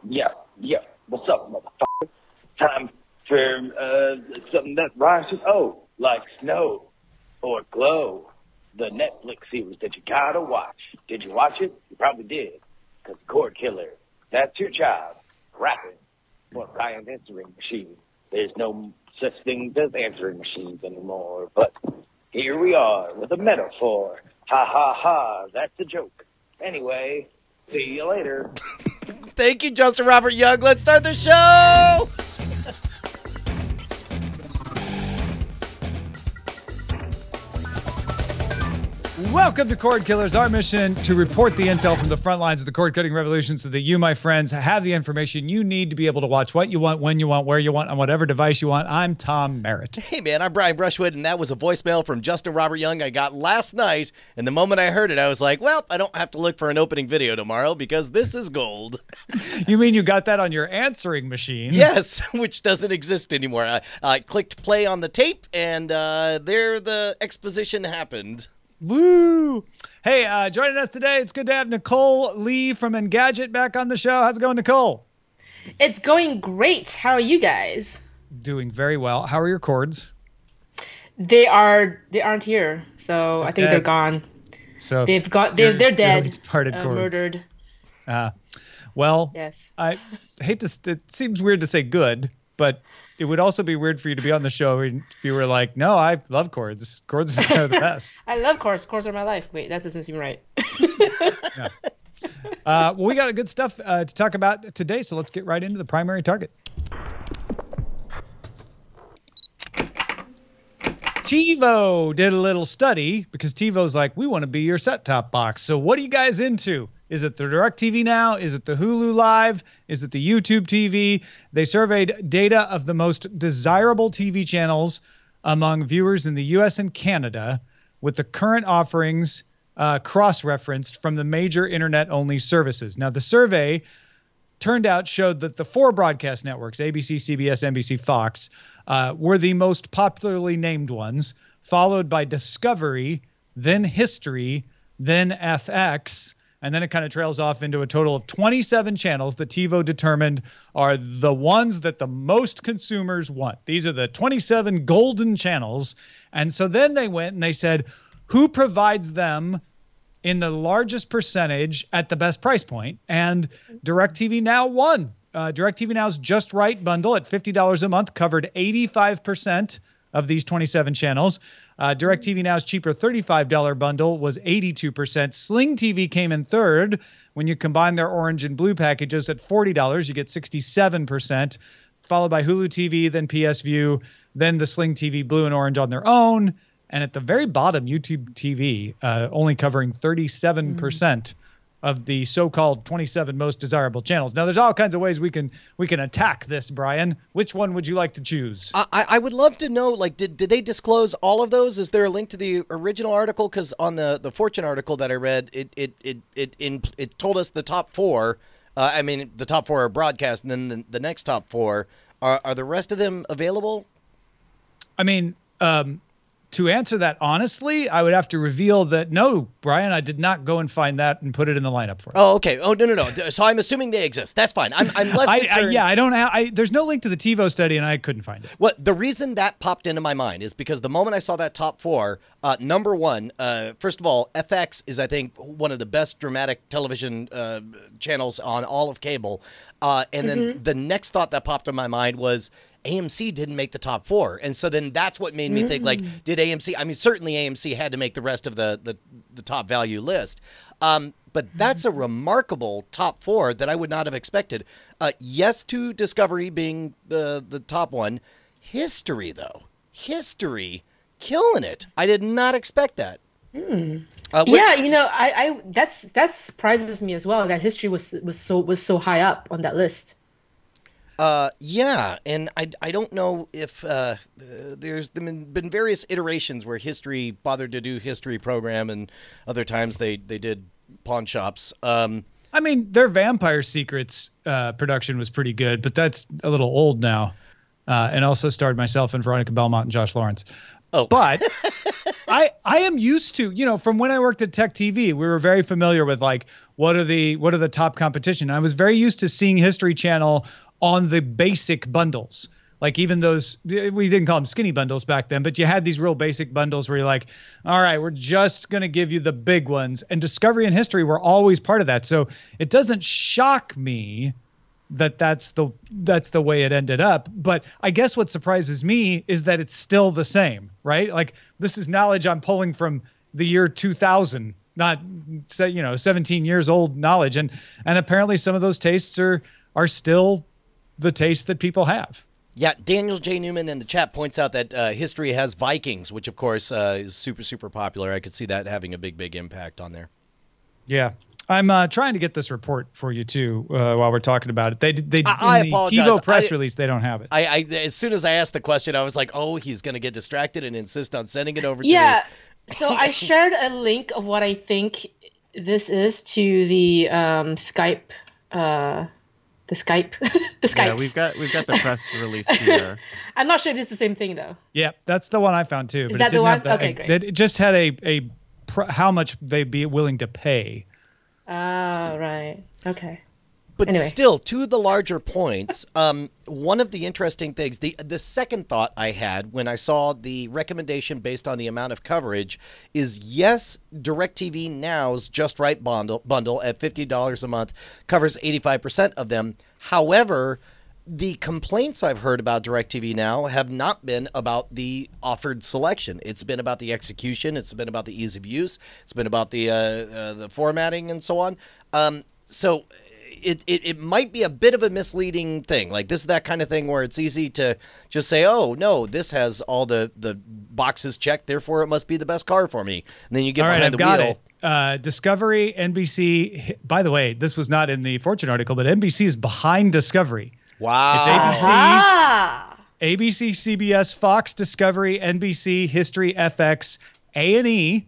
Yeah. What's up, motherfucker? Time for something that rhymes with O, like snow or glow. The Netflix series that you gotta watch. Did you watch it? You probably did. Because Cordkillers, that's your child, rapping for Ryan's answering machine. There's no such thing as answering machines anymore. But here we are with a metaphor. Ha ha ha, that's a joke. Anyway, see you later. Thank you, Justin Robert Young. Let's start the show. Welcome to Cordkillers, our mission to report the intel from the front lines of the cord-cutting revolution so that you, my friends, have the information you need to be able to watch what you want, when you want, where you want, on whatever device you want. I'm Tom Merritt. Hey, man, I'm Brian Brushwood, and that was a voicemail from Justin Robert Young I got last night. And the moment I heard it, I was like, well, I don't have to look for an opening video tomorrow because this is gold. You mean you got that on your answering machine? Yes, which doesn't exist anymore. I clicked play on the tape, and there the exposition happened. Woo! Hey, joining us today, it's good to have Nicole Lee from Engadget back on the show. How's it going, Nicole? It's going great. How are you guys? Doing very well. How are your cords? They aren't here, so okay. I think they're gone. So they're dead. Departed cords. Murdered. Well, yes. I hate to. It seems weird to say good, but it would also be weird for you to be on the show if you were like, no, I love cords. Cords are the best. I love cords. Cords are my life. Wait, that doesn't seem right. Yeah. Well, we got good stuff to talk about today, so let's get right into the primary target. TiVo did a little study because TiVo's like, we want to be your set-top box. So what are you guys into? Is it the DirecTV Now? Is it the Hulu Live? Is it the YouTube TV? They surveyed data of the most desirable TV channels among viewers in the U.S. and Canada with the current offerings cross-referenced from the major internet-only services. Now, the survey turned out showed that the four broadcast networks, ABC, CBS, NBC, Fox, were the most popularly named ones, followed by Discovery, then History, then FX, and then it kind of trails off into a total of 27 channels that TiVo determined are the ones that the most consumers want. These are the 27 golden channels. And so then they went and they said, who provides them in the largest percentage at the best price point? And DirecTV Now won. DirecTV Now's Just Right bundle at $50 a month covered 85% of these 27 channels. DirecTV Now's cheaper $35 bundle was 82%. Sling TV came in third. When you combine their orange and blue packages at $40, you get 67%, followed by Hulu TV, then PS View, then the Sling TV blue and orange on their own. And at the very bottom, YouTube TV, only covering 37% of the so-called 27 most desirable channels. Now, there's all kinds of ways we can attack this, Brian. Which one would you like to choose? I would love to know, like, did they disclose all of those? Is there a link to the original article? Because on the Fortune article that I read, it told us the top four. I mean, the top four are broadcast, and then the next top four. Are the rest of them available? I mean, to answer that honestly, I would have to reveal that, no, Brian, I did not go and find that and put it in the lineup for you. Oh, okay. Oh, no. So I'm assuming they exist. That's fine. I'm less concerned. I don't have, there's no link to the TiVo study and I couldn't find it. Well, the reason that popped into my mind is because the moment I saw that top four, number one, first of all, FX is, I think, one of the best dramatic television channels on all of cable. And then the next thought that popped in my mind was, AMC didn't make the top four. And so then that's what made me think, like, did AMC, I mean, certainly AMC had to make the rest of the top value list. But that's a remarkable top four that I would not have expected. Yes to Discovery being the top one. History, though. History, killing it. I did not expect that. Yeah, you know, that surprises me as well, that History was so high up on that list. Yeah, and I don't know if there's been various iterations where History bothered to do History program, and other times they did pawn shops. I mean, their Vampire Secrets production was pretty good, but that's a little old now, and also starred myself and Veronica Belmont and Josh Lawrence. Oh, but I am used to, you know, from when I worked at Tech TV, we were very familiar with like what are the top competition. I was very used to seeing History Channel on the basic bundles. Like even those, we didn't call them skinny bundles back then, but you had these real basic bundles where you're like, all right, we're just going to give you the big ones. And Discovery and History were always part of that. So it doesn't shock me that that's the way it ended up. But I guess what surprises me is that it's still the same, right? Like this is knowledge I'm pulling from the year 2000, not 17 years old knowledge. And apparently some of those tastes are still the taste that people have. Yeah, Daniel J. Newman in the chat points out that History has Vikings, which, of course, is super, super popular. I could see that having a big, big impact on there. Yeah. I'm trying to get this report for you, too, while we're talking about it. I apologize. TiVo press release, they don't have it. As soon as I asked the question, I was like, oh, he's going to get distracted and insist on sending it over to me. Yeah. So I shared a link of what I think this is to the Skype the Skypes. Yeah, we've got the press release here. I'm not sure if it's the same thing though. Yeah, that's the one I found too. Is that the one? Okay, great. It just had how much they'd be willing to pay. Right. Okay. But anyway. Still, to the larger points, one of the interesting things, the second thought I had when I saw the recommendation based on the amount of coverage is, yes, DirecTV Now's Just Right bundle at $50 a month covers 85% of them. However, the complaints I've heard about DirecTV Now have not been about the offered selection. It's been about the execution. It's been about the ease of use. It's been about the formatting and so on. So it might be a bit of a misleading thing. Like this is that kind of thing where it's easy to just say, oh, no, this has all the boxes checked, therefore it must be the best car for me. And then you get behind the wheel. Discovery, NBC. By the way, this was not in the Fortune article, but NBC is behind Discovery. Wow. It's Aha! ABC, CBS, Fox, Discovery, NBC, History, FX, A&E,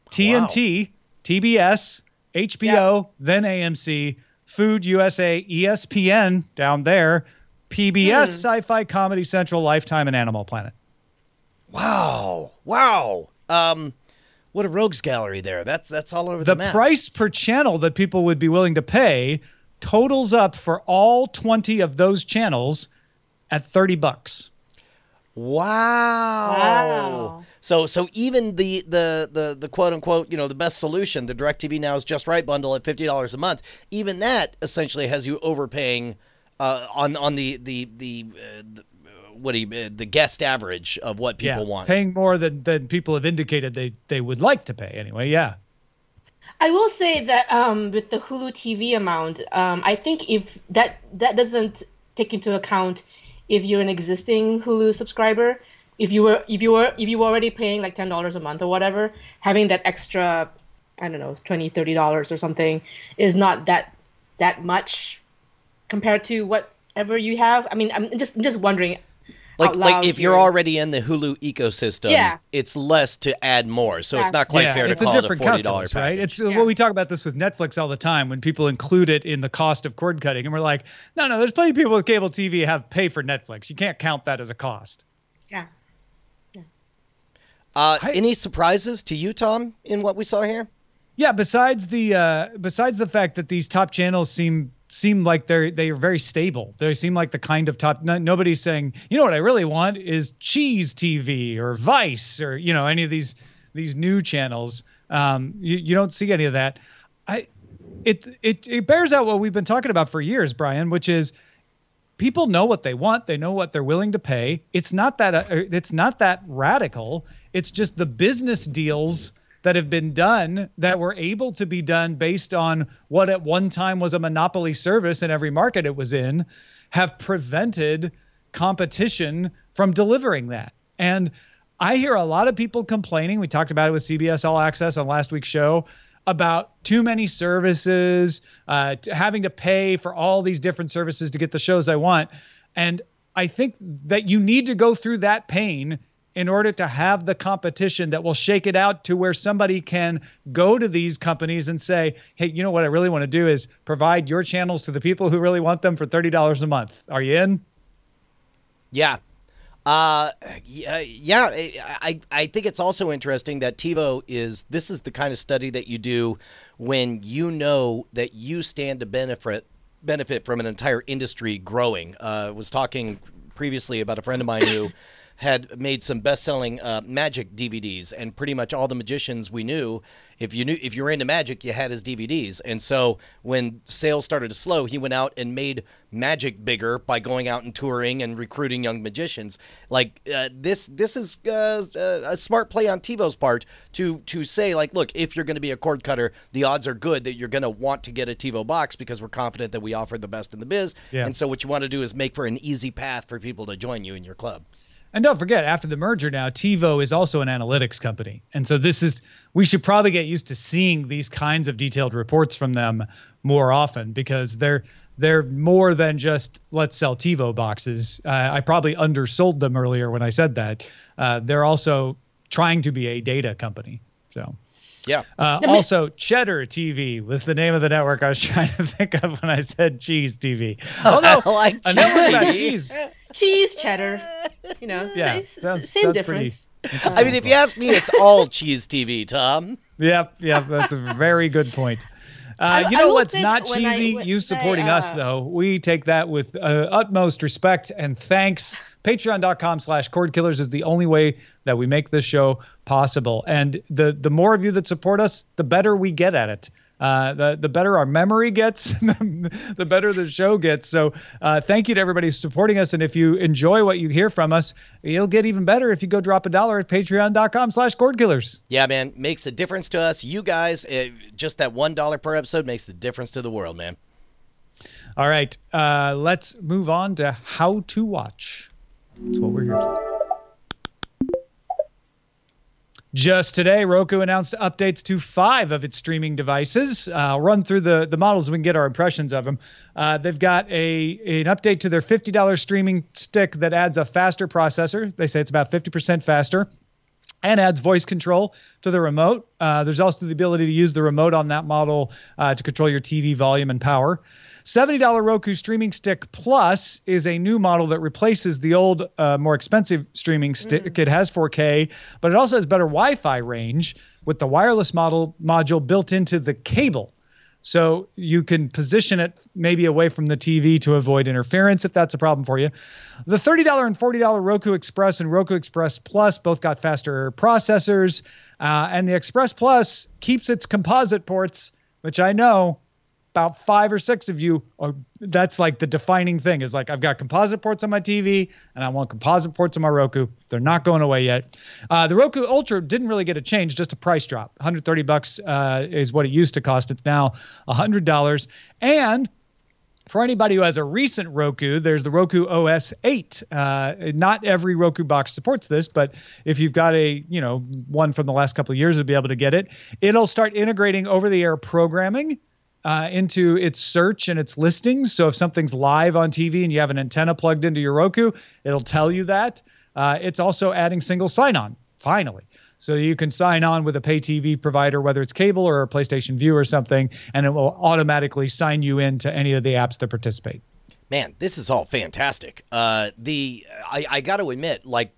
TNT, TBS, HBO, then AMC, Food USA, ESPN down there, PBS, Sci-Fi, Comedy Central, Lifetime, and Animal Planet. Wow. What a rogues gallery there. That's all over the map. The price per channel that people would be willing to pay totals up for all 20 of those channels at $30. Wow. So even the quote unquote, the best solution, the DirecTV Now's Just Right bundle at $50 a month, even that essentially has you overpaying on the guest average of what people want. Paying more than people have indicated they would like to pay anyway. Yeah. I will say that with the Hulu TV amount, I think if that doesn't take into account if you're an existing Hulu subscriber, if you were already paying like $10 a month or whatever, having that extra, I don't know, $20, $30 or something is not that much compared to whatever you have. I mean, I'm just wondering. Like if you're already in the Hulu ecosystem, it's less to add more. So it's not quite fair to call it a $40 package. Right? It's well, we talk about this with Netflix all the time when people include it in the cost of cord cutting, and we're like, no, there's plenty of people with cable TV have pay for Netflix. You can't count that as a cost. Yeah. Any surprises to you, Tom, in what we saw here? Yeah, besides the fact that these top channels seem like they are very stable. They seem like the kind of top. Nobody's saying, what I really want is Cheese TV or Vice or any of these new channels. You don't see any of that. It bears out what we've been talking about for years, Brian, which is people know what they want. They know what they're willing to pay. It's not that radical. It's just the business deals that have been done that were able to be done based on what at one time was a monopoly service in every market it was in, have prevented competition from delivering that. And I hear a lot of people complaining. We talked about it with CBS All Access on last week's show about too many services, having to pay for all these different services to get the shows I want. And I think that you need to go through that pain in order to have the competition that will shake it out to where somebody can go to these companies and say, hey, what I really want to do is provide your channels to the people who really want them for $30 a month. Are you in? Yeah. I think it's also interesting that TiVo this is the kind of study that you do when you know that you stand to benefit from an entire industry growing. I was talking previously about a friend of mine who had made some best-selling magic DVDs, and pretty much all the magicians we knew, if you were into magic, you had his DVDs. And so when sales started to slow, he went out and made magic bigger by going out and touring and recruiting young magicians. Like this is a smart play on TiVo's part to say, like, look, if you're going to be a cord cutter, the odds are good that you're going to want to get a TiVo box because we're confident that we offer the best in the biz. Yeah. And so what you want to do is make for an easy path for people to join you in your club. And don't forget, after the merger now, TiVo is also an analytics company. And so we should probably get used to seeing these kinds of detailed reports from them more often, because they're more than just let's sell TiVo boxes. I probably undersold them earlier when I said that. They're also trying to be a data company. So yeah. Also, Cheddar TV was the name of the network I was trying to think of when I said Cheese TV. Although, I like a network about cheese. Cheese, cheddar. You know, yeah, same difference. I mean, if you ask me, it's all Cheese TV, Tom. Yep, that's a very good point. You know what's not cheesy? You supporting us, though. We take that with utmost respect and thanks. Patreon.com/Cordkillers is the only way that we make this show possible. And the more of you that support us, the better we get at it. The better our memory gets, the better the show gets. So thank you to everybody supporting us. And if you enjoy what you hear from us, it'll get even better if you go drop $1 at patreon.com/Cordkillers. Yeah, man. Makes a difference to us. You guys, just that $1 per episode makes the difference to the world, man. All right. Let's move on to how to watch. That's what we're here for. Just today, Roku announced updates to 5 of its streaming devices. I'll run through the models so we can get our impressions of them. They've got an update to their $50 streaming stick that adds a faster processor. They say it's about 50% faster, and adds voice control to the remote. There's also the ability to use the remote on that model to control your TV volume and power. $70 Roku Streaming Stick Plus is a new model that replaces the old, more expensive streaming stick. It has 4K, but it also has better Wi-Fi range with the wireless module built into the cable. So you can position it maybe away from the TV to avoid interference if that's a problem for you. The $30 and $40 Roku Express and Roku Express Plus both got faster processors. And the Express Plus keeps its composite ports, which I know about 5 or 6 of you that's like the defining thing is like, I've got composite ports on my TV and I want composite ports on my Roku. They're not going away yet. The Roku Ultra didn't really get a change, just a price drop. $130 is what it used to cost. It's now $100. And for anybody who has a recent Roku, there's the Roku OS 8. Not every Roku box supports this, but if you've got one from the last couple of years, you'll be able to get it. It'll start integrating over-the-air programming into its search and its listings. So if something's live on TV and you have an antenna plugged into your Roku, it'll tell you that. It's also adding single sign-on, finally. So you can sign on with a pay TV provider, whether it's cable or a PlayStation View or something, and it will automatically sign you into any of the apps that participate. Man, this is all fantastic. I got to admit, like,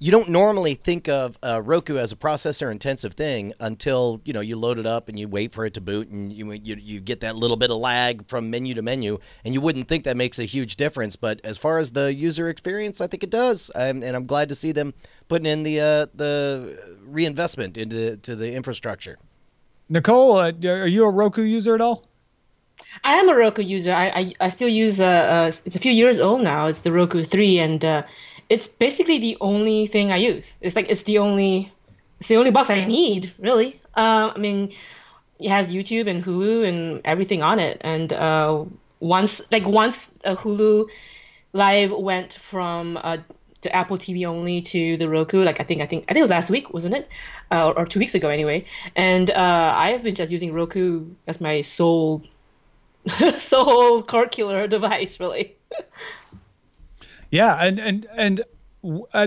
you don't normally think of Roku as a processor-intensive thing until you load it up and you wait for it to boot, and you get that little bit of lag from menu to menu, and you wouldn't think that makes a huge difference. But as far as the user experience, I think it does, and I'm glad to see them putting in the reinvestment into the infrastructure. Nicole, are you a Roku user at all? I am a Roku user. I still use it's a few years old now. It's the Roku 3, and it's basically the only thing I use. It's the only box I need, really. I mean, it has YouTube and Hulu and everything on it. And once Hulu Live went from to Apple TV only to the Roku, I think it was last week, wasn't it? Or 2 weeks ago anyway. And I have been just using Roku as my sole Cordkiller device, really. Yeah, and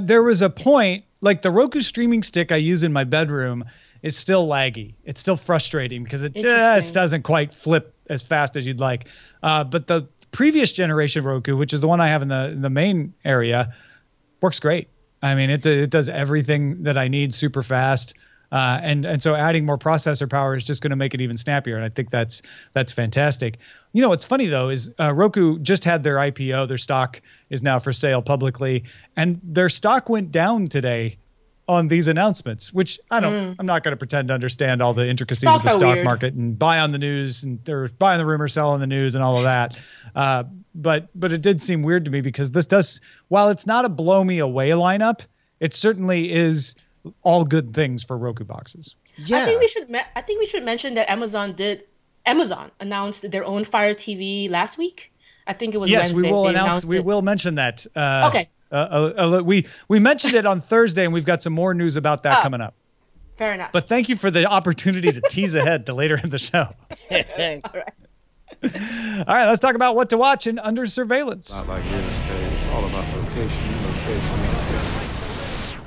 there was a point, like the Roku streaming stick I use in my bedroom is still laggy. It's still frustrating because it just doesn't quite flip as fast as you'd like. But the previous generation Roku, which is the one I have in the main area, works great. I mean, it does everything that I need super fast. And so adding more processor power is just going to make it even snappier. And I think that's fantastic. You know, what's funny though is Roku just had their IPO. Their stock is now for sale publicly, and their stock went down today on these announcements, which I'm not going to pretend to understand all the intricacies of the stock market and buy on the news, and they're buying the rumor, selling the news and all of that. But it did seem weird to me because this does, while it's not a blow me away lineup, it certainly is all good things for Roku boxes. Yeah. I think we should mention that Amazon announced their own Fire TV last week. I think it was Wednesday. Yes, we will mention that. Okay. We mentioned it on Thursday, and we've got some more news about that coming up. Fair enough. But thank you for the opportunity to tease ahead to later in the show. All right. All right, let's talk about what to watch in Under Surveillance. Not like real estate. It's all about location.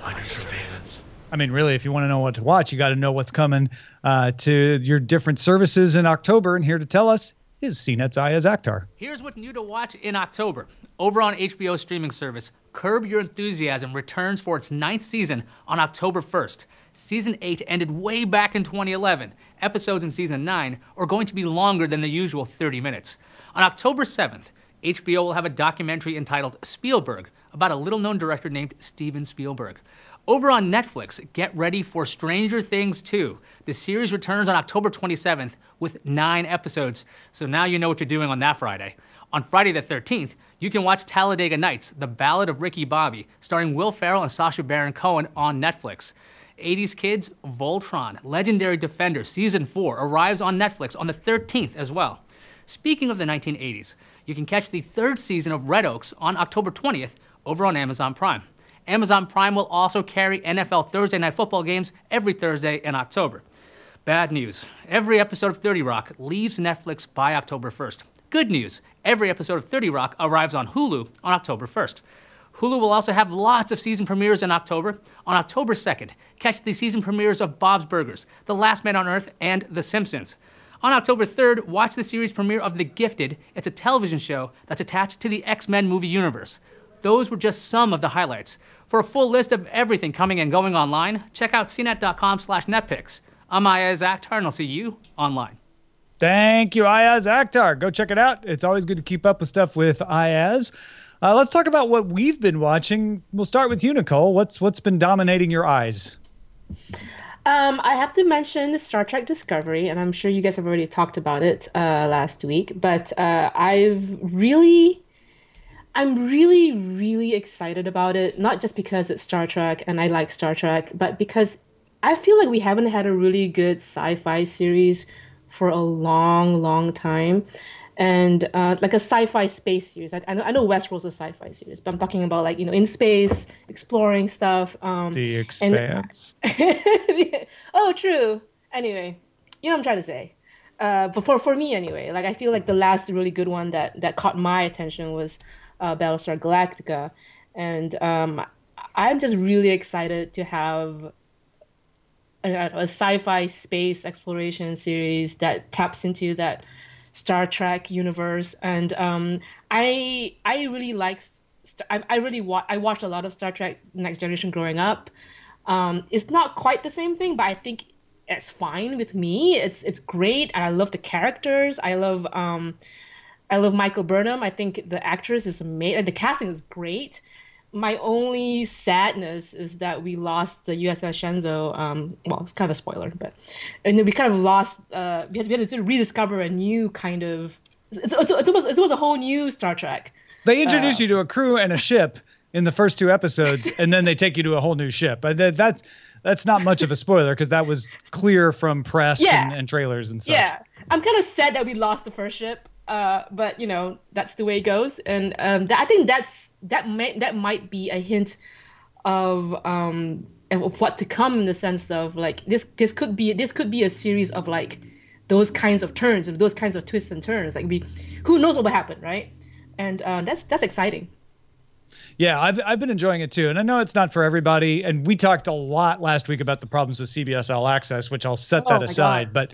Under Surveillance. I mean, really, if you want to know what to watch, you got to know what's coming to your different services in October. And here to tell us is CNET's Ayaz Akhtar. Here's what's new to watch in October. Over on HBO's streaming service, Curb Your Enthusiasm returns for its 9th season on October 1st. Season 8 ended way back in 2011. Episodes in Season 9 are going to be longer than the usual 30 minutes. On October 7th, HBO will have a documentary entitled Spielberg about a little-known director named Steven Spielberg. Over on Netflix, get ready for Stranger Things 2. The series returns on October 27th with 9 episodes, so now you know what you're doing on that Friday. On Friday the 13th, you can watch Talladega Nights, The Ballad of Ricky Bobby, starring Will Ferrell and Sacha Baron Cohen on Netflix. 80s Kids, Voltron, Legendary Defender Season 4 arrives on Netflix on the 13th as well. Speaking of the 1980s, you can catch the 3rd season of Red Oaks on October 20th over on Amazon Prime. Amazon Prime will also carry NFL Thursday Night Football games every Thursday in October. Bad news, every episode of 30 Rock leaves Netflix by October 1st. Good news, every episode of 30 Rock arrives on Hulu on October 1st. Hulu will also have lots of season premieres in October. On October 2nd, catch the season premieres of Bob's Burgers, The Last Man on Earth, and The Simpsons. On October 3rd, watch the series premiere of The Gifted. It's a television show that's attached to the X-Men movie universe. Those were just some of the highlights. For a full list of everything coming and going online, check out cnet.com/netpicks. I'm Ayaz Akhtar, and I'll see you online. Thank you, Ayaz Akhtar. Go check it out. It's always good to keep up with stuff with Ayaz. Let's talk about what we've been watching. We'll start with you, Nicole. What's been dominating your eyes? I have to mention Star Trek Discovery, and I'm sure you guys have already talked about it last week. But I'm really excited about it. Not just because it's Star Trek and I like Star Trek, but because I feel like we haven't had a really good sci-fi series for a long, long time. And like a sci-fi space series. I know Westworld's a sci-fi series, but I'm talking about like, in space, exploring stuff. The Expanse. Oh, true. Anyway, you know what I'm trying to say. But for me anyway, like I feel like the last really good one that caught my attention was Battlestar Galactica. And I'm just really excited to have a sci-fi space exploration series that taps into that Star Trek universe, and I really liked. I watched a lot of Star Trek Next Generation growing up. It's not quite the same thing, but I think it's fine with me. It's great, and I love the characters. I love Michael Burnham. I think the actress is amazing. The casting is great. My only sadness is that we lost the USS Shenzhou. Well, it's kind of a spoiler, but we kind of lost. We had to sort of rediscover a new kind of. It was a whole new Star Trek. They introduce you to a crew and a ship in the first 2 episodes, and then they take you to a whole new ship. That's not much of a spoiler because that was clear from press and trailers and such. Yeah, I'm kind of sad that we lost the first ship. But that's the way it goes, and I think that might be a hint of what to come in the sense of like this could be a series of like those kinds of turns, of those kinds of twists and turns. Like who knows what will happen, right? And that's exciting. Yeah, I've been enjoying it too, and I know it's not for everybody. And we talked a lot last week about the problems with CBS All Access, which I'll set that aside. But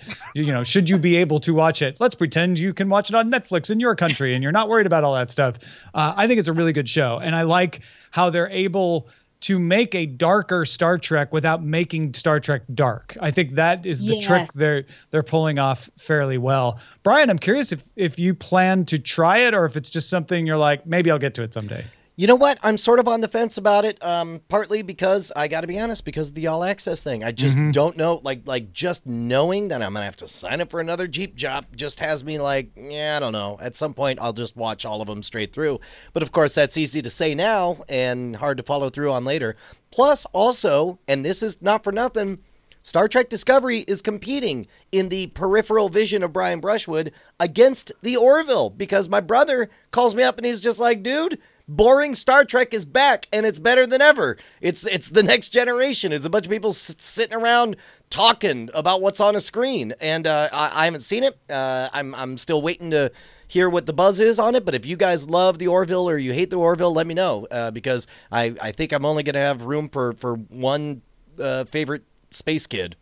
should you be able to watch it? Let's pretend you can watch it on Netflix in your country, and you're not worried about all that stuff. I think it's a really good show, and I like how they're able to make a darker Star Trek without making Star Trek dark. I think that is the trick they're pulling off fairly well. Brian, I'm curious if you plan to try it or if it's just something you're like, maybe I'll get to it someday. You know what? I'm sort of on the fence about it, partly because, I got to be honest, because of the All Access thing. I just don't know, like just knowing that I'm going to have to sign up for another Jeep job just has me like, yeah, I don't know. At some point, I'll just watch all of them straight through. But of course, that's easy to say now and hard to follow through on later. Plus, also, and this is not for nothing, Star Trek Discovery is competing in the peripheral vision of Brian Brushwood against the Orville, because my brother calls me up and he's just like, dude, boring Star Trek is back and it's better than ever. It's the next generation. It's a bunch of people sitting around talking about what's on a screen. And I haven't seen it. I'm still waiting to hear what the buzz is on it. But if you guys love the Orville or you hate the Orville, let me know, because I think I'm only going to have room for one favorite space kid.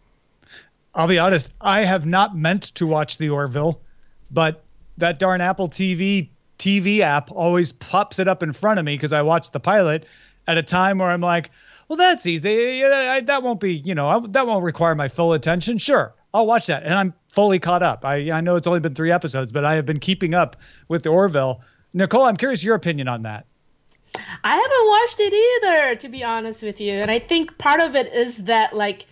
I'll be honest, I have not meant to watch the Orville, but that darn Apple TV app always pops it up in front of me because I watched the pilot at a time where I'm like, well, that's easy. That won't be, that won't require my full attention. Sure, I'll watch that. And I'm fully caught up. I know it's only been 3 episodes, but I have been keeping up with the Orville. Nicole, I'm curious your opinion on that. I haven't watched it either, to be honest with you. And I think part of it is that, like,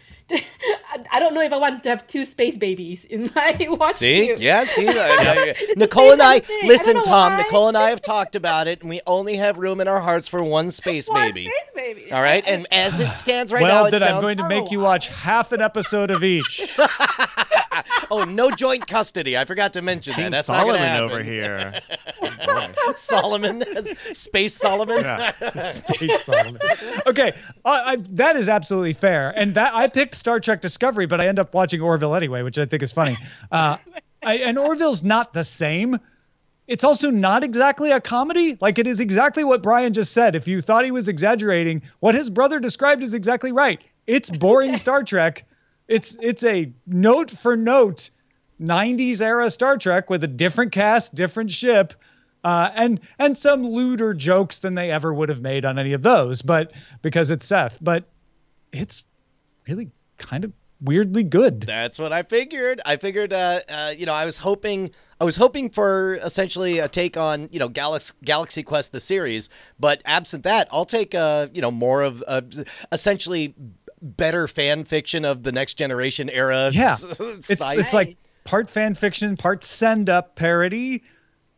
I don't know if I want to have 2 space babies in my watch queue. Nicole and I, listen, Tom, Nicole and I have talked about it, and we only have room in our hearts for one space baby. All right? And as it stands right now, I'm going to make you watch half an episode of each. Oh, no joint custody. I forgot to mention that. That's Solomon not gonna over here. Solomon, Space Solomon. Yeah. Space Solomon. Okay, that is absolutely fair. And that I picked Star Trek Discovery, but I end up watching Orville anyway, which I think is funny. And Orville's not the same. It's also not exactly a comedy. Like, it is exactly what Brian just said. If you thought he was exaggerating, what his brother described is exactly right. It's boring Star Trek. It's a note for note 90s era Star Trek with a different cast, different ship, and some lewder jokes than they ever would have made on any of those, but because it's Seth. But it's really kind of weirdly good. That's what I figured. I was hoping for essentially a take on, Galaxy Quest the series, but absent that, I'll take more of essentially better fan fiction of the Next Generation era. Yeah, it's like part fan fiction, part send up parody,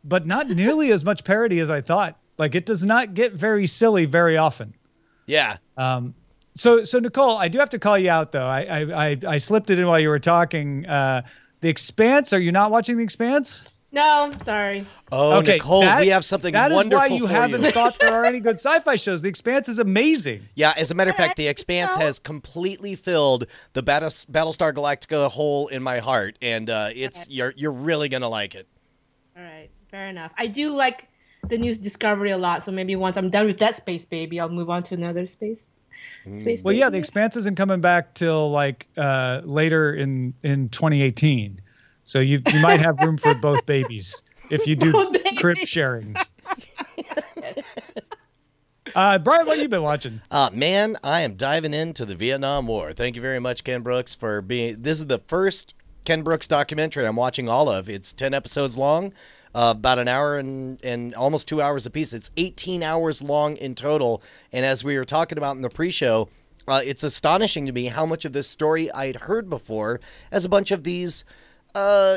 but not nearly as much parody as I thought. Like, it does not get very silly very often. Yeah. So Nicole, I do have to call you out though. I slipped it in while you were talking. The Expanse. Are you not watching The Expanse? No, sorry. Oh, okay, Nicole, we have something wonderful for you. That is why you haven't thought there are any good sci-fi shows. The Expanse is amazing. Yeah, as a matter of fact, The Expanse has completely filled the Battlestar Galactica hole in my heart, and you're really gonna like it. All right, fair enough. I do like the new Discovery a lot, so maybe once I'm done with that space baby, I'll move on to another space. Well, yeah, The Expanse isn't coming back till later in 2018. So you might have room for both babies if you do crypt sharing. Brian, what have you been watching? Man, I am diving into the Vietnam War. Thank you very much, Ken Brooks, for being. This is the first Ken Brooks documentary I'm watching all of. It's 10 episodes long, about an hour and almost 2 hours apiece. It's 18 hours long in total. And as we were talking about in the pre-show, it's astonishing to me how much of this story I had heard before as a bunch of these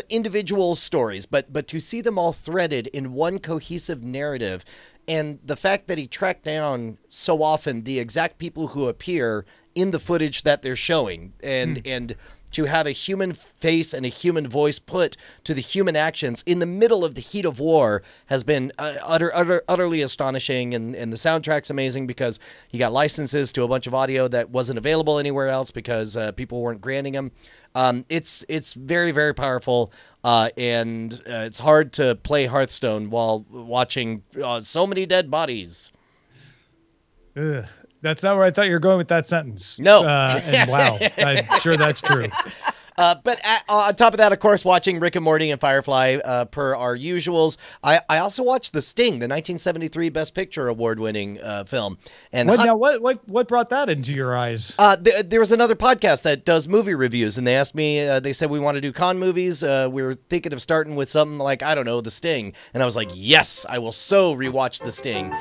individual stories, but to see them all threaded in one cohesive narrative, and the fact that he tracked down so often the exact people who appear in the footage that they're showing, and to have a human face and a human voice put to the human actions in the middle of the heat of war has been utterly astonishing. And the soundtrack's amazing because he got licenses to a bunch of audio that wasn't available anywhere else because people weren't granting them. It's very, very powerful, and it's hard to play Hearthstone while watching so many dead bodies. Ugh. That's not where I thought you were going with that sentence. No. And wow, I'm sure that's true. But on top of that, of course, watching Rick and Morty and Firefly per our usuals. I also watched The Sting, the 1973 Best Picture award-winning film. And what brought that into your eyes? There was another podcast that does movie reviews, and they asked me. They said we want to do con movies. We were thinking of starting with something like, I don't know, The Sting, and I was like, yes, I will so rewatch The Sting.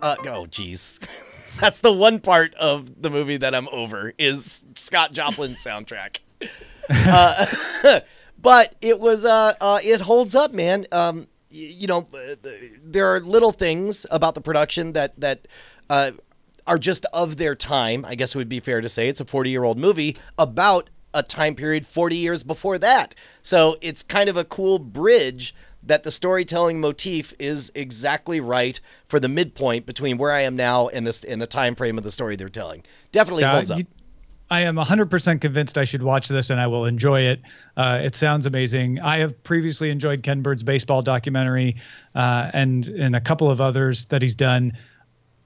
Oh, geez. That's the one part of the movie that I'm over is Scott Joplin's soundtrack. But it was it holds up, man. There are little things about the production that are just of their time. I guess it would be fair to say it's a 40-year-old movie about a time period 40 years before that. So it's kind of a cool bridge that the storytelling motif is exactly right for the midpoint between where I am now and the time frame of the story they're telling. Definitely holds up. I am 100% convinced I should watch this and I will enjoy it. It sounds amazing. I have previously enjoyed Ken Bird's baseball documentary and a couple of others that he's done.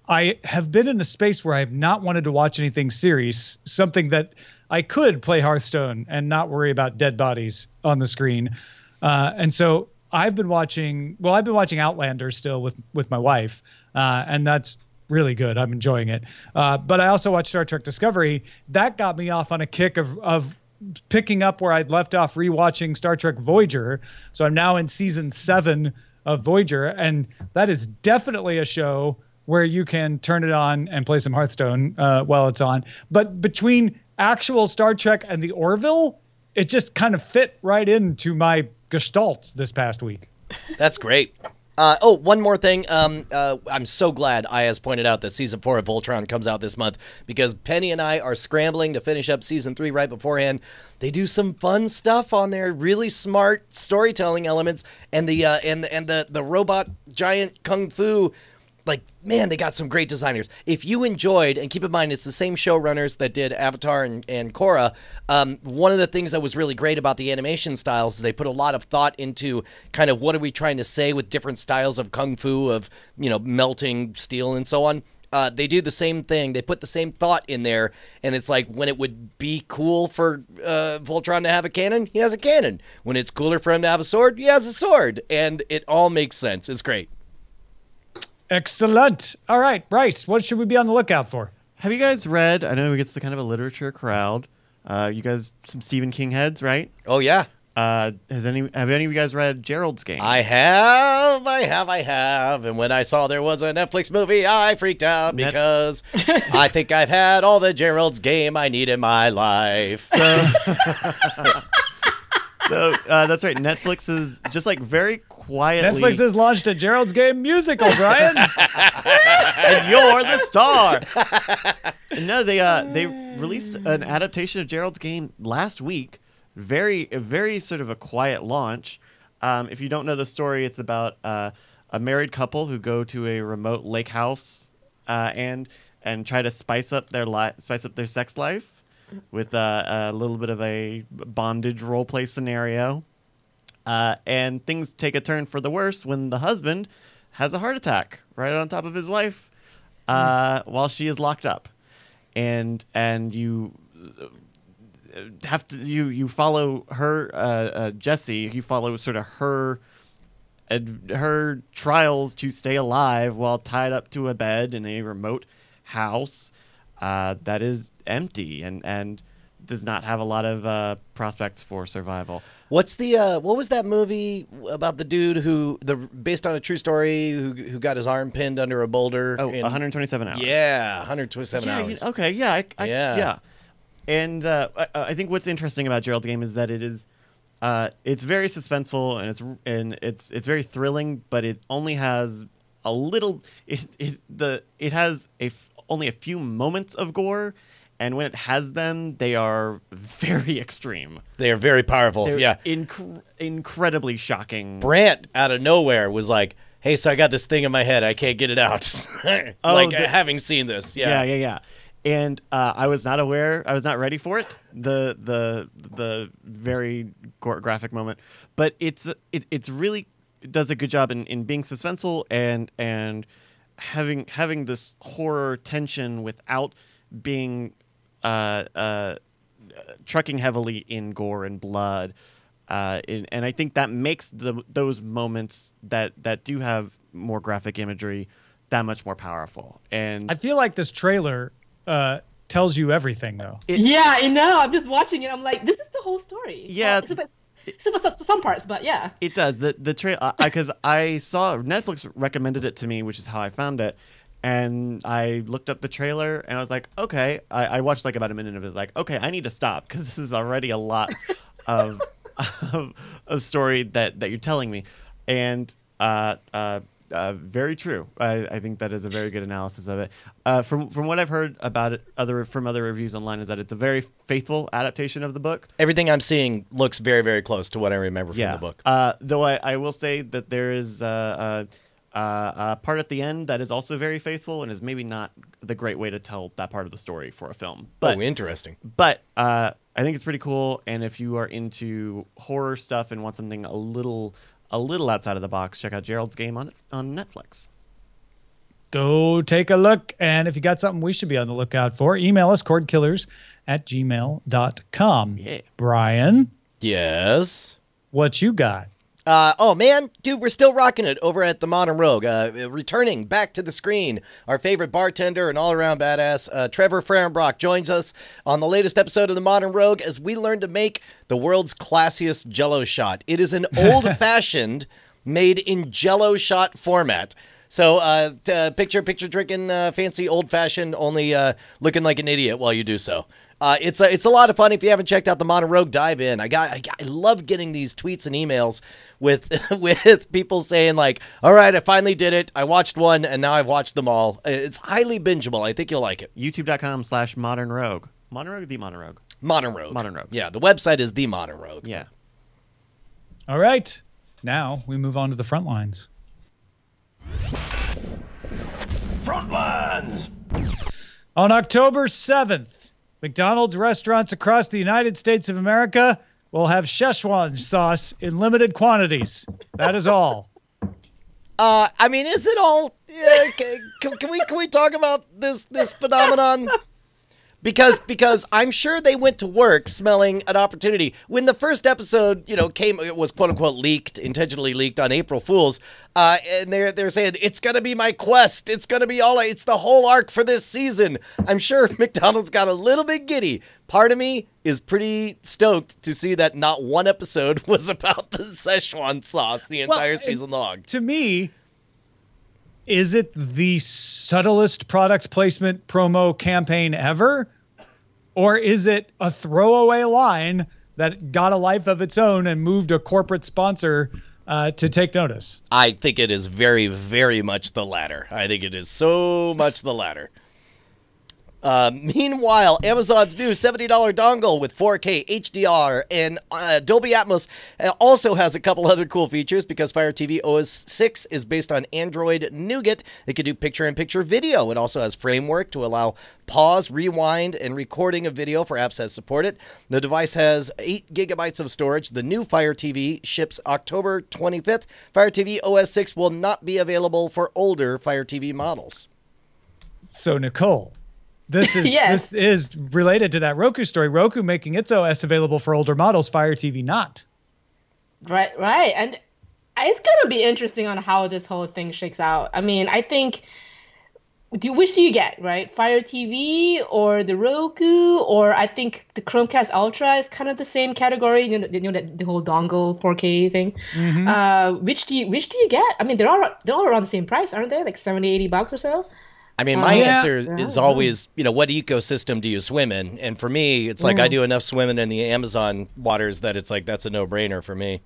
I have been in a space where I have not wanted to watch anything serious, something that I could play Hearthstone and not worry about dead bodies on the screen. And so I've been watching Outlander still with my wife, and that's really good. I'm enjoying it. But I also watched Star Trek Discovery. That got me off on a kick of picking up where I'd left off rewatching Star Trek Voyager. So I'm now in season 7 of Voyager, and that is definitely a show where you can turn it on and play some Hearthstone while it's on. But between actual Star Trek and the Orville, it just kind of fit right into my gestalt this past week. That's great. One more thing. I'm so glad Ayaz pointed out that season 4 of Voltron comes out this month because Penny and I are scrambling to finish up season 3 right beforehand. They do some fun stuff on there, really smart storytelling elements, and the robot giant kung fu. Like, man, they got some great designers. If you enjoyed, and keep in mind, it's the same showrunners that did Avatar and Korra, one of the things that was really great about the animation styles is they put a lot of thought into kind of what are we trying to say with different styles of kung fu, of, melting steel and so on. They do the same thing. They put the same thought in there, and it's like when it would be cool for Voltron to have a cannon, he has a cannon. When it's cooler for him to have a sword, he has a sword. And it all makes sense. It's great. Excellent. All right, Bryce, what should we be on the lookout for? Have you guys read, I know it's kind of a literature crowd, you guys some Stephen King heads, right? Oh, yeah. Have any of you guys read Gerald's Game? I have. And when I saw there was a Netflix movie, I freaked out because I think I've had all the Gerald's Game I need in my life. So that's right. Netflix is just like very quietly. Netflix has launched a Gerald's Game musical, Brian. And you're the star. No, they released an adaptation of Gerald's Game last week. Very sort of a quiet launch. If you don't know the story, it's about a married couple who go to a remote lake house and try to spice up their sex life with a little bit of a bondage role play scenario. And things take a turn for the worse when the husband has a heart attack right on top of his wife while she is locked up. And you have to you follow her Jessie. You follow sort of her trials to stay alive while tied up to a bed in a remote house that is empty and does not have a lot of prospects for survival. What was that movie about the dude based on a true story who got his arm pinned under a boulder? 127 hours. Yeah, 127 hours. Okay, yeah, yeah. And I think what's interesting about Gerald's Game is that it's very suspenseful and it's very thrilling, but it only has a little. It has only a few moments of gore. And when it has them, they are very extreme. They are very powerful. They're incredibly shocking. Brant, out of nowhere, was like, hey, so I got this thing in my head. I can't get it out. Having seen this. Yeah. And I was not aware. I was not ready for it. The very graphic moment. But it's really it does a good job in being suspenseful and having this horror tension without being trucking heavily in gore and blood. And I think that makes those moments that do have more graphic imagery that much more powerful. And I feel like this trailer tells you everything, though. Yeah, I know. I'm just watching it. I'm like, this is the whole story. Yeah. Some parts, but yeah. It does. The trailer, because I saw Netflix recommended it to me, which is how I found it. And I looked up the trailer and I was like, okay. I watched like about a minute of it. I was like, okay, I need to stop because this is already a lot of story that you're telling me. And very true. I think that is a very good analysis of it. From what I've heard about it, from other reviews online, is that it's a very faithful adaptation of the book. Everything I'm seeing looks very, very close to what I remember from the book. Though I will say that there is a part at the end that is also very faithful and is maybe not the great way to tell that part of the story for a film. But, interesting. But I think it's pretty cool. And if you are into horror stuff and want something a little outside of the box, check out Gerald's Game on Netflix. Go take a look. And if you got something we should be on the lookout for, email us, cordkillers@gmail.com. Yeah. Brian? Yes? What you got? Oh, man, dude, we're still rocking it over at the Modern Rogue. Returning back to the screen, our favorite bartender and all-around badass, Trevor Frambrock, joins us on the latest episode of the Modern Rogue as we learn to make the world's classiest Jell-O shot. It is an old-fashioned, made in Jell-O shot format. So picture drinking fancy old-fashioned, only looking like an idiot while you do so. It's a lot of fun. If you haven't checked out the Modern Rogue, dive in. I love getting these tweets and emails with people saying like, all right, I finally did it. I watched one and now I've watched them all. It's highly bingeable. I think you'll like it. YouTube.com/Modern Rogue. Modern Rogue, the Modern Rogue. Modern Rogue. Modern Rogue. Yeah, the website is the Modern Rogue. Yeah. All right. Now we move on to the front lines. Front lines! On October 7th, McDonald's restaurants across the United States of America will have Szechuan sauce in limited quantities. That is all. I mean, is it all? Yeah, can we talk about this phenomenon? Because I'm sure they went to work smelling an opportunity. When the first episode, came, it was quote unquote intentionally leaked on April Fools, and they're saying it's gonna be my quest. It's gonna be it's the whole arc for this season. I'm sure McDonald's got a little bit giddy. Part of me is pretty stoked to see that not one episode was about the Szechuan sauce the entire season long. To me, is it the subtlest product placement promo campaign ever? Or is it a throwaway line that got a life of its own and moved a corporate sponsor to take notice? I think it is very, very much the latter. I think it is so much the latter. Meanwhile, Amazon's new $70 dongle with 4K HDR and Dolby Atmos also has a couple other cool features because Fire TV OS 6 is based on Android Nougat. It can do picture-in-picture video. It also has framework to allow pause, rewind, and recording of video for apps that support it. The device has 8 gigabytes of storage. The new Fire TV ships October 25th. Fire TV OS 6 will not be available for older Fire TV models. So, Nicole, this is Yes. This is related to that Roku story. Roku making its OS available for older models, Fire TV not. Right. And it's gonna be interesting on how this whole thing shakes out. I mean, I think, which do you get, right? Fire TV or the Roku, or I think the Chromecast Ultra is kind of the same category. The whole dongle 4K thing. Mm-hmm. Which do you get? I mean, they're all around the same price, aren't they? Like $70-$80 or so. I mean, my Yeah. answer is always, what ecosystem do you swim in? And for me, it's like I do enough swimming in the Amazon waters that it's like that's a no-brainer for me.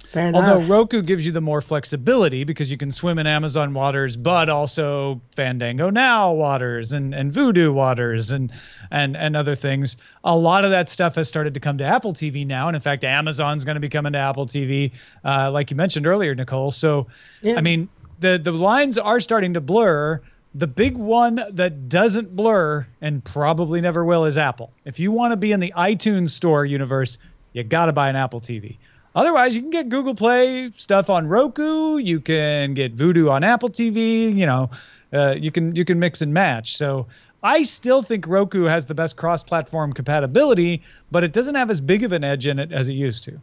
Fair enough. Although Roku gives you the more flexibility because you can swim in Amazon waters, but also Fandango Now waters and Vudu waters and other things. A lot of that stuff has started to come to Apple TV now. And in fact, Amazon's going to be coming to Apple TV, like you mentioned earlier, Nicole. So, Yeah. I mean, the lines are starting to blur. The big one that doesn't blur and probably never will is Apple. If you want to be in the iTunes Store universe, you got to buy an Apple TV. Otherwise, you can get Google Play stuff on Roku. You can get Vudu on Apple TV. You can mix and match. So I still think Roku has the best cross-platform compatibility, but it doesn't have as big of an edge in it as it used to.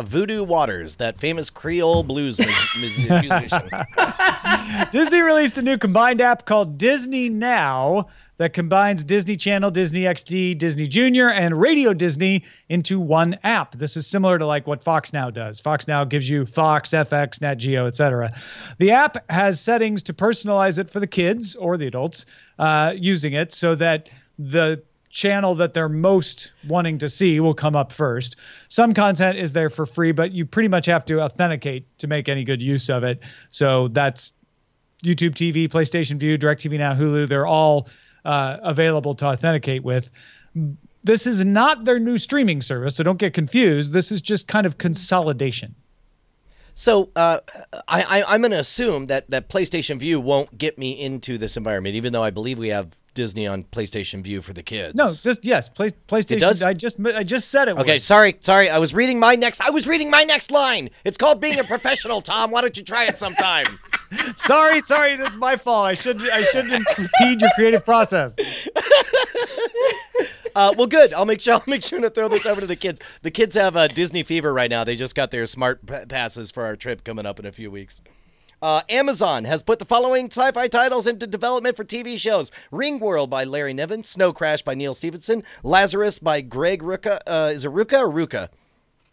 Voodoo Waters, that famous Creole blues musician. Disney released a new combined app called Disney Now that combines Disney Channel, Disney XD, Disney Junior, and Radio Disney into one app. This is similar to like what Fox Now does. Fox Now gives you Fox, FX, Nat Geo, etc. The app has settings to personalize it for the kids or the adults using it so that the channel that they're most wanting to see will come up first. Some content is there for free, but you pretty much have to authenticate to make any good use of it. So that's YouTube TV, PlayStation View, DirecTV Now, Hulu. They're all available to authenticate with. This is not their new streaming service, so don't get confused. This is just kind of consolidation. So I'm going to assume that PlayStation View won't get me into this environment, even though I believe we have Disney on PlayStation View for the kids. No, PlayStation. It does? I just said it. Okay, sorry. I was reading my next line. It's called being a professional, Tom. Why don't you try it sometime? Sorry, that's my fault. I shouldn't impede your creative process. Well, good. I'll make sure to throw this over to the kids. The kids have Disney fever right now. They just got their smart passes for our trip coming up in a few weeks. Amazon has put the following sci-fi titles into development for TV shows: Ringworld by Larry Niven, Snow Crash by Neil Stephenson, Lazarus by Greg Rucka. Is it Rucka or Rucka?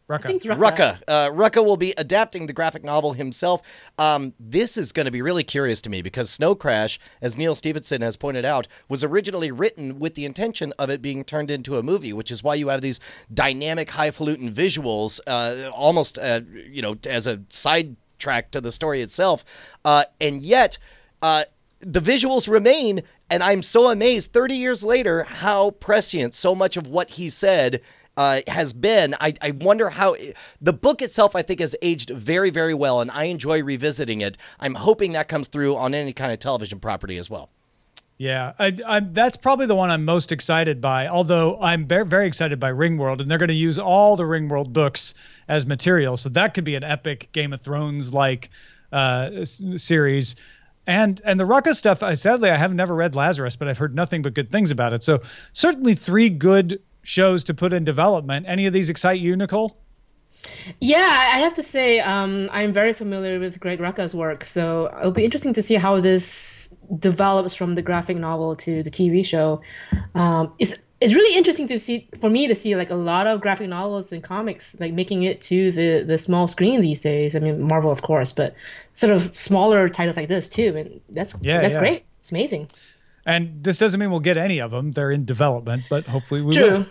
Rucka. Rucka will be adapting the graphic novel himself. This is going to be really curious to me because Snow Crash, as Neil Stephenson has pointed out, was originally written with the intention of it being turned into a movie, which is why you have these dynamic, highfalutin visuals, almost, as a side track to the story itself. And yet, the visuals remain, and I'm so amazed 30 years later how prescient so much of what he said has been. I wonder how the book itself, I think, has aged very, very well, and I enjoy revisiting it. I'm hoping that comes through on any kind of television property as well. Yeah, that's probably the one I'm most excited by, although I'm very excited by Ringworld, and they're going to use all the Ringworld books as material, so that could be an epic Game of Thrones-like series. And the Rucka stuff, sadly, I have never read Lazarus, but I've heard nothing but good things about it. So certainly 3 good shows to put in development. Any of these excite you, Nicole? Yeah, I have to say I'm very familiar with Greg Rucka's work, so it'll be interesting to see how this develops from the graphic novel to the TV show. It's really interesting for me to see like a lot of graphic novels and comics like making it to the small screen these days. I mean, Marvel, of course, but sort of smaller titles like this too, and that's great. It's amazing. And this doesn't mean we'll get any of them. They're in development, but hopefully we will.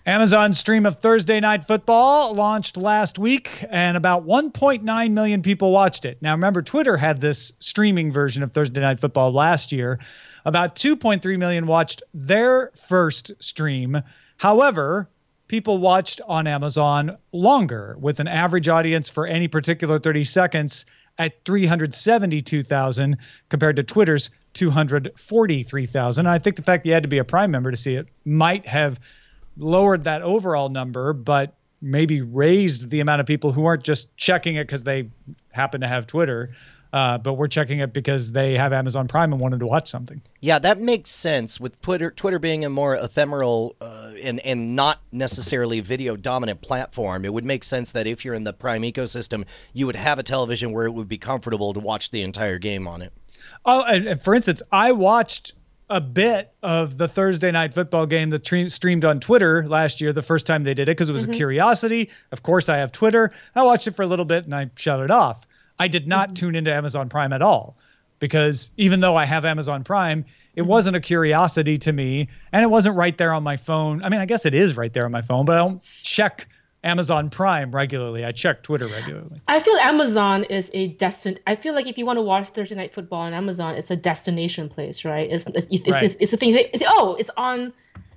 Amazon's stream of Thursday Night Football launched last week, and about 1.9 million people watched it. Now, remember, Twitter had this streaming version of Thursday Night Football last year. About 2.3 million watched their first stream. However, people watched on Amazon longer, with an average audience for any particular 30 seconds at 372,000 compared to Twitter's 243,000. I think the fact that you had to be a Prime member to see it might have lowered that overall number, but maybe raised the amount of people who aren't just checking it because they happen to have Twitter, but were checking it because they have Amazon Prime and wanted to watch something. Yeah, that makes sense with Twitter being a more ephemeral and not necessarily video dominant platform. It would make sense that if you're in the Prime ecosystem, you would have a television where it would be comfortable to watch the entire game on it. Oh, and for instance, I watched a bit of the Thursday Night Football game that streamed on Twitter last year, the first time they did it, because it was a curiosity. Of course, I have Twitter. I watched it for a little bit and I shut it off. I did not tune into Amazon Prime at all, because even though I have Amazon Prime, it wasn't a curiosity to me, and it wasn't right there on my phone. I mean, I guess it is right there on my phone, but I don't check Amazon Prime regularly. I check Twitter regularly. I feel Amazon is I feel like if you want to watch Thursday Night Football on Amazon, it's a destination place, right? It's a thing.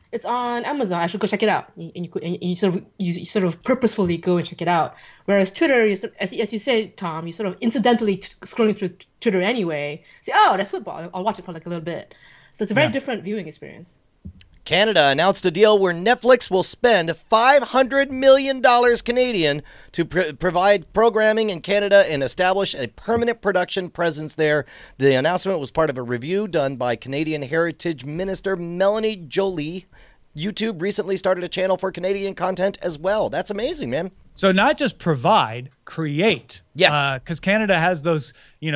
It's on Amazon. I should go check it out. And you sort of purposefully go and check it out. Whereas Twitter, as you say, Tom, you sort of incidentally scrolling through Twitter anyway. Say, oh, that's football. I'll watch it for like a little bit. So it's a very different viewing experience. Canada announced a deal where Netflix will spend $500 million Canadian to provide programming in Canada and establish a permanent production presence there. The announcement was part of a review done by Canadian Heritage Minister Melanie Joly. YouTube recently started a channel for Canadian content as well. That's amazing, man. So not just provide, create. Yes. Because Canada has those,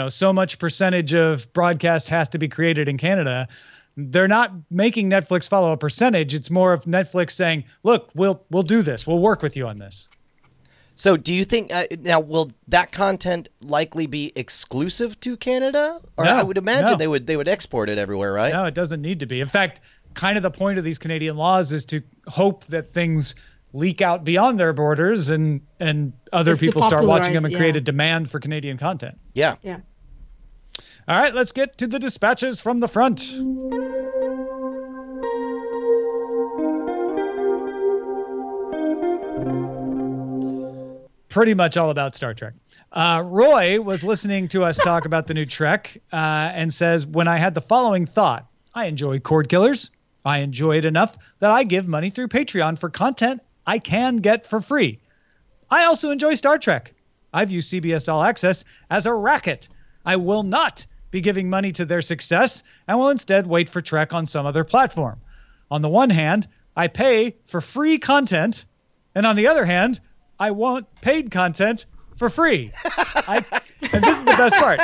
so much percentage of broadcast has to be created in Canada. They're not making Netflix follow a percentage. It's more of Netflix saying, look, we'll do this. We'll work with you on this. So do you think now will that content likely be exclusive to Canada? Or No, I would imagine no. they would export it everywhere, right? No, it doesn't need to be. In fact, kind of the point of these Canadian laws is to hope that things leak out beyond their borders and other Just to people start watching them and popularize, create yeah. a demand for Canadian content. Yeah. Yeah. All right, let's get to the dispatches from the front. Pretty much all about Star Trek. Roy was listening to us talk about the new Trek and says, when I had the following thought, I enjoy Cordkillers. I enjoy it enough that I give money through Patreon for content I can get for free. I also enjoy Star Trek. I view CBS All Access as a racket. I will not be giving money to their success and will instead wait for Trek on some other platform. On the one hand, I pay for free content, and on the other hand, I want paid content for free. And this is the best part.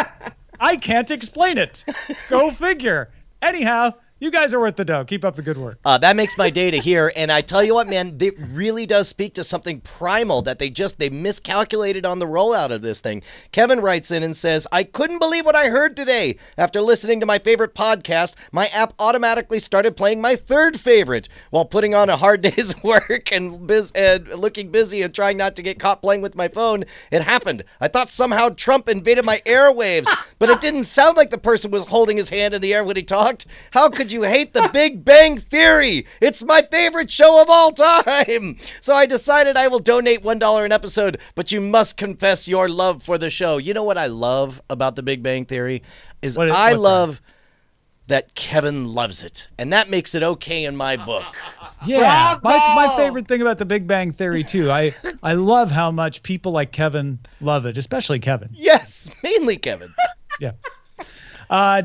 I can't explain it. Go figure. Anyhow, you guys are worth the dough. Keep up the good work. That makes my day to hear. And I tell you what, man, it really does speak to something primal that they miscalculated on the rollout of this thing. Kevin writes in and says, I couldn't believe what I heard today. After listening to my favorite podcast, my app automatically started playing my third favorite. While putting on a hard day's work and looking busy and trying not to get caught playing with my phone, it happened. I thought somehow Trump invaded my airwaves, but it didn't sound like the person was holding his hand in the air when he talked. How could you hate The Big Bang Theory? It's my favorite show of all time. So I decided I will donate $1 an episode, but you must confess your love for the show. You know what I love about The Big Bang Theory is I love that Kevin loves it, and that makes it okay in my book. Yeah, Bravo! my favorite thing about The Big Bang Theory, too. I love how much people like Kevin love it, especially Kevin. Yes, mainly Kevin. Yeah.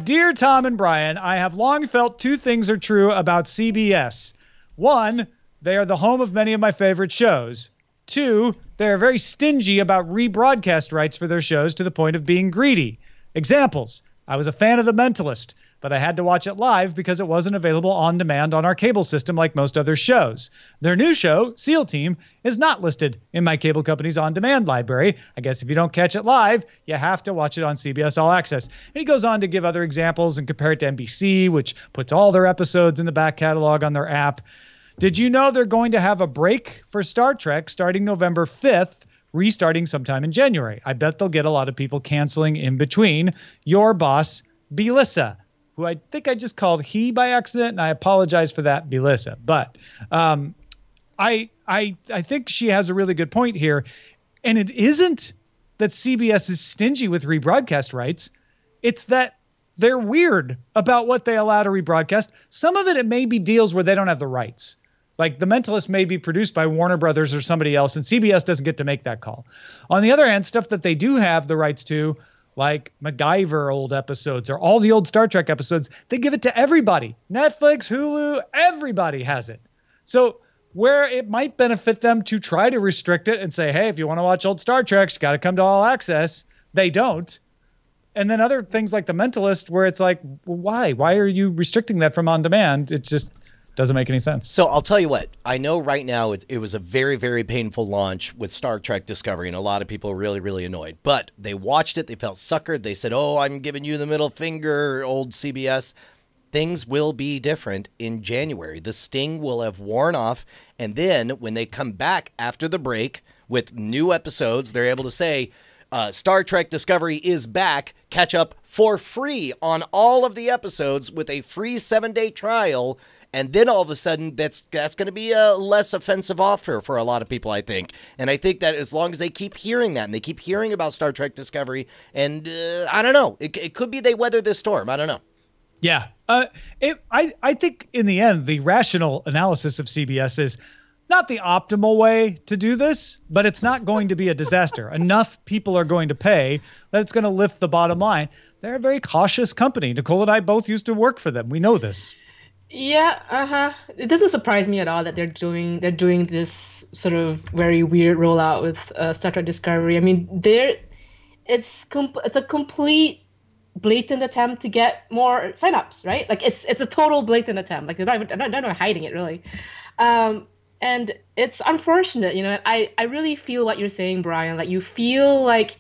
Dear Tom and Brian, I have long felt two things are true about CBS. One, they are the home of many of my favorite shows. Two, they are very stingy about rebroadcast rights for their shows to the point of being greedy. Examples, I was a fan of The Mentalist, but I had to watch it live because it wasn't available on demand on our cable system like most other shows. Their new show, SEAL Team, is not listed in my cable company's on-demand library. I guess if you don't catch it live, you have to watch it on CBS All Access. And he goes on to give other examples and compare it to NBC, which puts all their episodes in the back catalog on their app. Did you know they're going to have a break for Star Trek starting November 5th, restarting sometime in January? I bet they'll get a lot of people canceling in between. Your boss, Belissa, who I think I just called he by accident, and I apologize for that, Belissa. But I think she has a really good point here. And it isn't that CBS is stingy with rebroadcast rights. It's that they're weird about what they allow to rebroadcast. Some of it may be deals where they don't have the rights. Like The Mentalist may be produced by Warner Brothers or somebody else, and CBS doesn't get to make that call. On the other hand, stuff that they do have the rights to, like MacGyver old episodes or all the old Star Trek episodes, they give it to everybody. Netflix, Hulu, everybody has it. So where it might benefit them to try to restrict it and say, hey, if you want to watch old Star Trek, you got to come to All Access, they don't. And then other things like The Mentalist, where it's like, well, why? Why are you restricting that from on demand? It just doesn't make any sense. So I'll tell you what, I know right now it was a very, very painful launch with Star Trek Discovery, and a lot of people are really, really annoyed. But they watched it, they felt suckered, they said, oh, I'm giving you the middle finger, old CBS. Things will be different in January. The sting will have worn off, and then when they come back after the break with new episodes, they're able to say, Star Trek Discovery is back. Catch up for free on all of the episodes with a free 7-day trial. And then all of a sudden, that's going to be a less offensive offer for a lot of people, I think. And I think that as long as they keep hearing that and they keep hearing about Star Trek Discovery, and I don't know, it could be they weather this storm. I don't know. Yeah. I think in the end, the rational analysis of CBS is not the optimal way to do this, but it's not going to be a disaster. Enough people are going to pay that it's going to lift the bottom line. They're a very cautious company. Nicole and I both used to work for them. We know this. Yeah, It doesn't surprise me at all that they're doing this sort of very weird rollout with Star Trek Discovery. I mean, it's a complete blatant attempt to get more signups, right? Like it's a total blatant attempt. Like they're not hiding it really. And it's unfortunate, you know. I really feel what you're saying, Brian. Like you feel like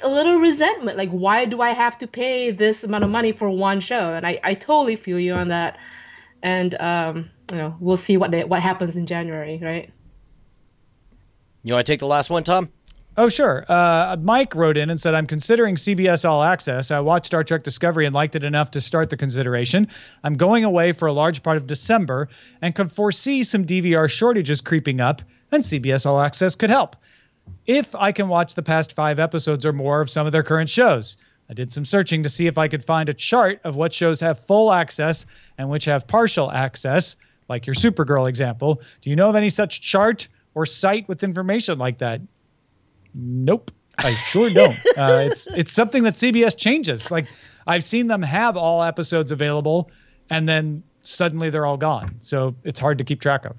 a little resentment. Like, why do I have to pay this amount of money for one show? And I totally feel you on that. And you know, we'll see what happens in January, right? You want to take the last one, Tom? Oh, sure. Mike wrote in and said, I'm considering CBS All Access. I watched Star Trek Discovery and liked it enough to start the consideration. I'm going away for a large part of December and can foresee some DVR shortages creeping up, and CBS All Access could help. If I can watch the past 5 episodes or more of some of their current shows. I did some searching to see if I could find a chart of what shows have full access and which have partial access, like your Supergirl example. Do you know of any such chart or site with information like that? Nope, I sure don't. It's something that CBS changes. Like I've seen them have all episodes available, and then suddenly they're all gone. So it's hard to keep track of.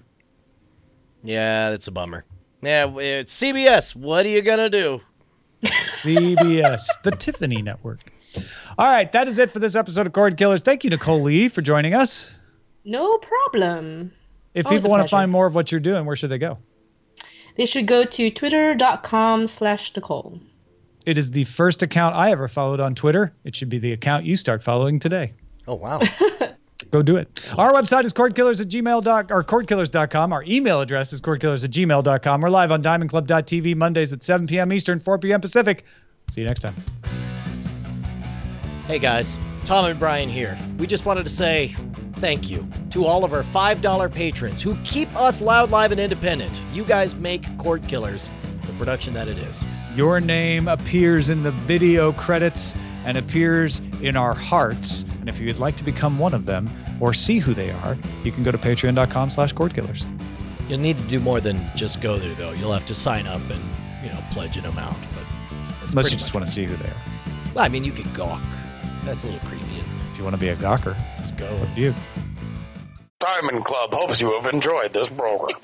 Yeah, that's a bummer. Yeah, it's CBS. What are you gonna do? CBS, the Tiffany Network. All right, that is it for this episode of Cordkillers. Thank you, Nicole Lee, for joining us. No problem. If people want to find more of what you're doing, where should they go? They should go to twitter.com/Nicole. It is the first account I ever followed on Twitter. It should be the account you start following today. Oh, wow. Go do it. Our website is cordkillers@gmail.com. Our email address is cordkillers@gmail.com. We're live on diamondclub.tv Mondays at 7 p.m. Eastern, 4 p.m. Pacific. See you next time. Hey, guys. Tom and Brian here. We just wanted to say thank you to all of our $5 patrons who keep us loud, live, and independent. You guys make Cordkillers the production that it is. Your name appears in the video credits and appears in our hearts. And if you'd like to become one of them or see who they are, you can go to patreon.com/Cordkillers. You'll need to do more than just go there, though. You'll have to sign up and, pledge an amount. But unless you just want to see who they are. Well, I mean, you could gawk. That's a little creepy, isn't it? If you want to be a gawker, let's go. It's up to you. Diamond Club hopes you have enjoyed this program.